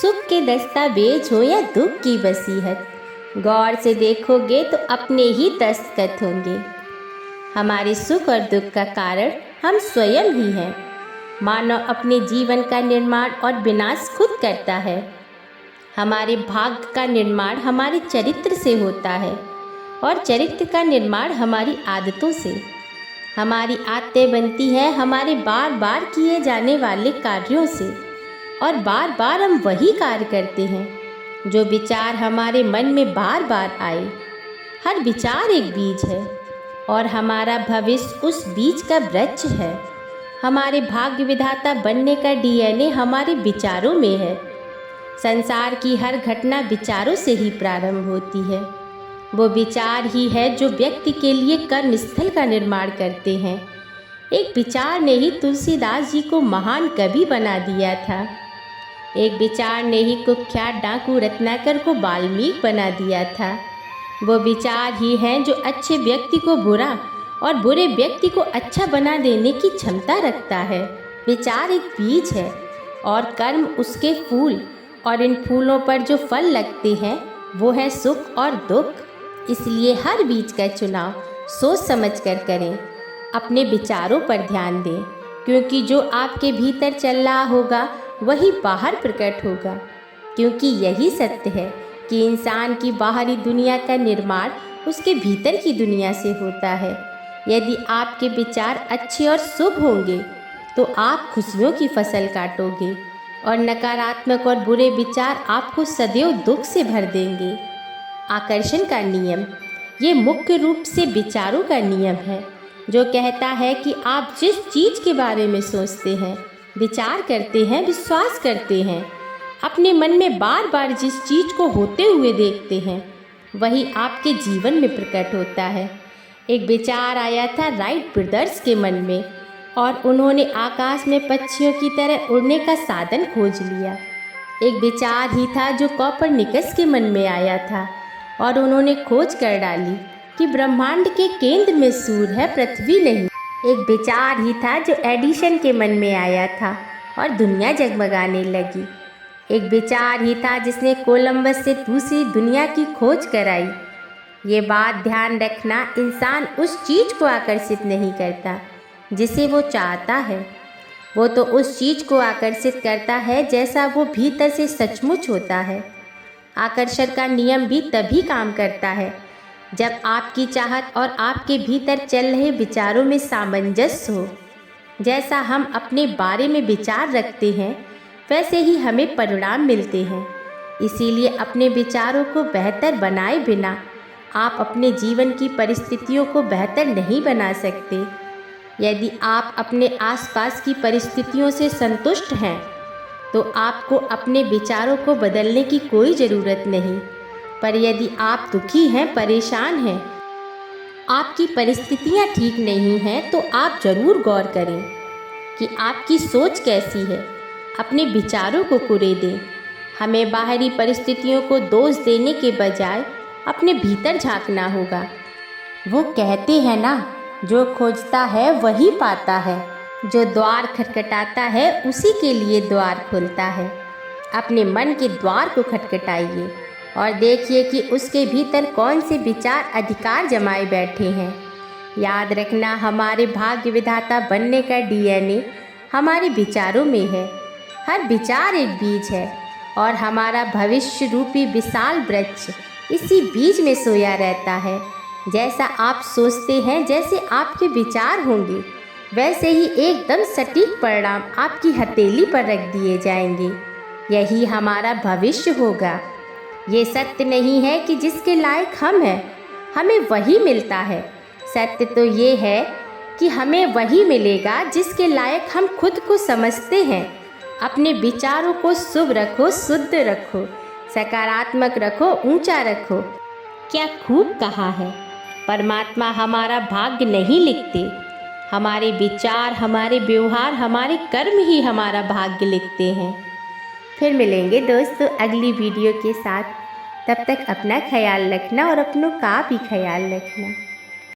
सुख के दस्तावेज हो या दुख की वसीयत, गौर से देखोगे तो अपने ही दस्तखत होंगे। हमारे सुख और दुख का कारण हम स्वयं ही हैं। मानव अपने जीवन का निर्माण और विनाश खुद करता है। हमारे भाग्य का निर्माण हमारे चरित्र से होता है और चरित्र का निर्माण हमारी आदतों से। हमारी आदतें बनती हैं हमारे बार बार किए जाने वाले कार्यों से, और बार बार हम वही कार्य करते हैं जो विचार हमारे मन में बार बार आए। हर विचार एक बीज है और हमारा भविष्य उस बीज का वृक्ष है। हमारे भाग्य विधाता बनने का डीएनए हमारे विचारों में है। संसार की हर घटना विचारों से ही प्रारंभ होती है। वो विचार ही है जो व्यक्ति के लिए कर्मस्थल का निर्माण करते हैं। एक विचार ने ही तुलसीदास जी को महान कवि बना दिया था। एक विचार ने ही कुख्यात डाकू रत्नाकर को वाल्मीकि बना दिया था। वो विचार ही हैं जो अच्छे व्यक्ति को बुरा और बुरे व्यक्ति को अच्छा बना देने की क्षमता रखता है। विचार एक बीज है और कर्म उसके फूल, और इन फूलों पर जो फल लगते हैं वो है सुख और दुख। इसलिए हर बीज का चुनाव सोच समझकर करें। अपने विचारों पर ध्यान दें, क्योंकि जो आपके भीतर चल रहा होगा वही बाहर प्रकट होगा। क्योंकि यही सत्य है कि इंसान की बाहरी दुनिया का निर्माण उसके भीतर की दुनिया से होता है। यदि आपके विचार अच्छे और शुभ होंगे तो आप खुशियों की फसल काटोगे, और नकारात्मक और बुरे विचार आपको सदैव दुख से भर देंगे। आकर्षण का नियम ये मुख्य रूप से विचारों का नियम है, जो कहता है कि आप जिस चीज़ के बारे में सोचते हैं, विचार करते हैं, विश्वास करते हैं, अपने मन में बार बार जिस चीज़ को होते हुए देखते हैं, वही आपके जीवन में प्रकट होता है। एक विचार आया था राइट ब्रदर्स के मन में, और उन्होंने आकाश में पक्षियों की तरह उड़ने का साधन खोज लिया। एक विचार ही था जो कोपरनिकस के मन में आया था, और उन्होंने खोज कर डाली कि ब्रह्मांड के केंद्र में सूर्य है, पृथ्वी नहीं। एक विचार ही था जो एडिसन के मन में आया था और दुनिया जगमगाने लगी। एक विचार ही था जिसने कोलंबस से दूसरी दुनिया की खोज कराई। ये बात ध्यान रखना, इंसान उस चीज़ को आकर्षित नहीं करता जिसे वो चाहता है, वो तो उस चीज़ को आकर्षित करता है जैसा वो भीतर से सचमुच होता है। आकर्षण का नियम भी तभी काम करता है जब आपकी चाहत और आपके भीतर चल रहे विचारों में सामंजस्य हो। जैसा हम अपने बारे में विचार रखते हैं वैसे ही हमें परिणाम मिलते हैं। इसीलिए अपने विचारों को बेहतर बनाए बिना आप अपने जीवन की परिस्थितियों को बेहतर नहीं बना सकते। यदि आप अपने आसपास की परिस्थितियों से संतुष्ट हैं तो आपको अपने विचारों को बदलने की कोई ज़रूरत नहीं। पर यदि आप दुखी हैं, परेशान हैं, आपकी परिस्थितियां ठीक नहीं हैं, तो आप ज़रूर गौर करें कि आपकी सोच कैसी है। अपने विचारों को कुरेदें। हमें बाहरी परिस्थितियों को दोष देने के बजाय अपने भीतर झांकना होगा। वो कहते हैं ना, जो खोजता है वही पाता है, जो द्वार खटखटाता है उसी के लिए द्वार खुलता है। अपने मन के द्वार को खटखटाइए और देखिए कि उसके भीतर कौन से विचार अधिकार जमाए बैठे हैं। याद रखना, हमारे भाग्य विधाता बनने का डीएनए हमारे विचारों में है। हर विचार एक बीज है और हमारा भविष्य रूपी विशाल वृक्ष इसी बीज में सोया रहता है। जैसा आप सोचते हैं, जैसे आपके विचार होंगे, वैसे ही एकदम सटीक परिणाम आपकी हथेली पर रख दिए जाएंगे। यही हमारा भविष्य होगा। ये सत्य नहीं है कि जिसके लायक हम हैं हमें वही मिलता है। सत्य तो ये है कि हमें वही मिलेगा जिसके लायक हम खुद को समझते हैं। अपने विचारों को शुभ रखो, शुद्ध रखो, सकारात्मक रखो, ऊंचा रखो। क्या खूब कहा है। परमात्मा हमारा भाग्य नहीं लिखते, हमारे विचार, हमारे व्यवहार, हमारे कर्म ही हमारा भाग्य लिखते हैं। फिर मिलेंगे दोस्तों अगली वीडियो के साथ। तब तक अपना ख्याल रखना और अपनों का भी ख्याल रखना।